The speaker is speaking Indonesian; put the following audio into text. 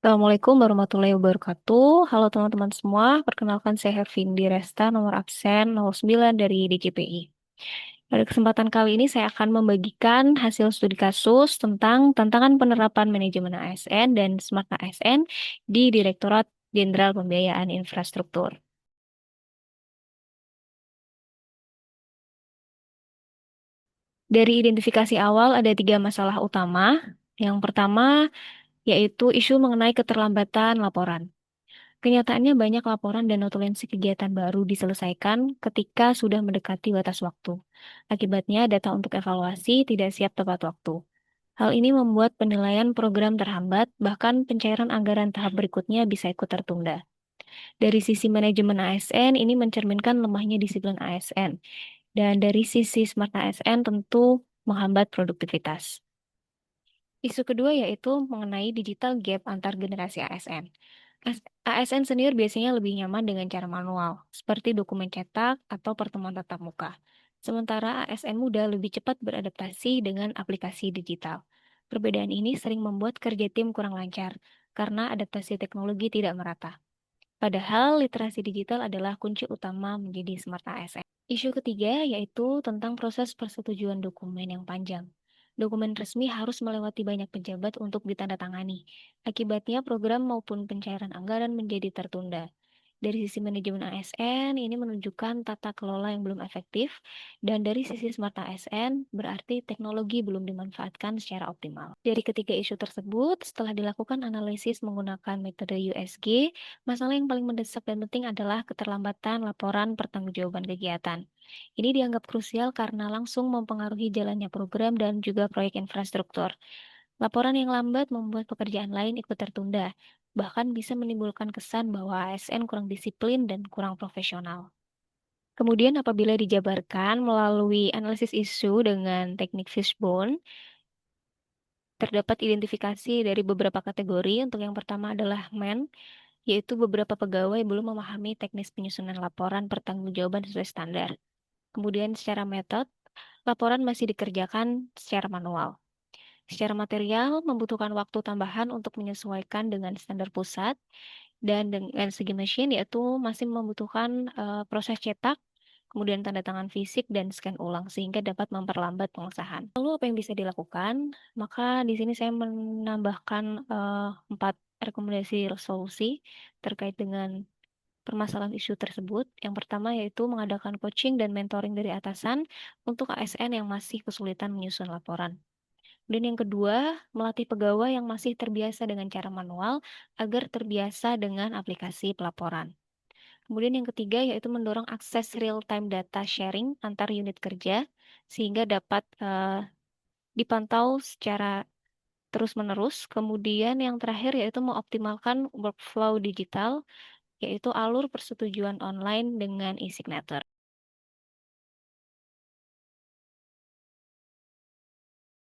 Assalamualaikum warahmatullahi wabarakatuh. Halo teman-teman semua, perkenalkan saya Hervindi Resta, nomor absen 09 dari DJPI. Pada kesempatan kali ini saya akan membagikan hasil studi kasus tentang tantangan penerapan manajemen ASN dan Smart ASN di Direktorat Jenderal Pembiayaan Infrastruktur. Dari identifikasi awal ada tiga masalah utama. Yang pertama yaitu isu mengenai keterlambatan laporan. Kenyataannya banyak laporan dan notulensi kegiatan baru diselesaikan ketika sudah mendekati batas waktu. Akibatnya data untuk evaluasi tidak siap tepat waktu. Hal ini membuat penilaian program terhambat, bahkan pencairan anggaran tahap berikutnya bisa ikut tertunda. Dari sisi manajemen ASN, ini mencerminkan lemahnya disiplin ASN. Dan dari sisi Smart ASN tentu menghambat produktivitas. Isu kedua yaitu mengenai digital gap antar generasi ASN. ASN senior biasanya lebih nyaman dengan cara manual, seperti dokumen cetak atau pertemuan tatap muka. Sementara ASN muda lebih cepat beradaptasi dengan aplikasi digital. Perbedaan ini sering membuat kerja tim kurang lancar karena adaptasi teknologi tidak merata. Padahal literasi digital adalah kunci utama menjadi smart ASN. Isu ketiga yaitu tentang proses persetujuan dokumen yang panjang. Dokumen resmi harus melewati banyak pejabat untuk ditandatangani. Akibatnya program maupun pencairan anggaran menjadi tertunda. Dari sisi manajemen ASN, ini menunjukkan tata kelola yang belum efektif, dan dari sisi smart ASN, berarti teknologi belum dimanfaatkan secara optimal. Dari ketiga isu tersebut, setelah dilakukan analisis menggunakan metode USG, masalah yang paling mendesak dan penting adalah keterlambatan laporan pertanggungjawaban kegiatan. Ini dianggap krusial karena langsung mempengaruhi jalannya program dan juga proyek infrastruktur. Laporan yang lambat membuat pekerjaan lain ikut tertunda, bahkan bisa menimbulkan kesan bahwa ASN kurang disiplin dan kurang profesional. Kemudian apabila dijabarkan melalui analisis isu dengan teknik fishbone, terdapat identifikasi dari beberapa kategori. Untuk yang pertama adalah men, yaitu beberapa pegawai belum memahami teknis penyusunan laporan pertanggungjawaban sesuai standar. Kemudian secara metode, laporan masih dikerjakan secara manual. Secara material, membutuhkan waktu tambahan untuk menyesuaikan dengan standar pusat, dan dengan segi mesin, yaitu masih membutuhkan proses cetak, kemudian tanda tangan fisik, dan scan ulang, sehingga dapat memperlambat pengesahan. Lalu apa yang bisa dilakukan? Maka di sini saya menambahkan 4 rekomendasi resolusi terkait dengan permasalahan isu tersebut. Yang pertama yaitu mengadakan coaching dan mentoring dari atasan untuk ASN yang masih kesulitan menyusun laporan. Dan yang kedua, melatih pegawai yang masih terbiasa dengan cara manual agar terbiasa dengan aplikasi pelaporan. Kemudian yang ketiga yaitu mendorong akses real-time data sharing antar unit kerja sehingga dapat dipantau secara terus-menerus. Kemudian yang terakhir yaitu mengoptimalkan workflow digital, yaitu alur persetujuan online dengan e-signature.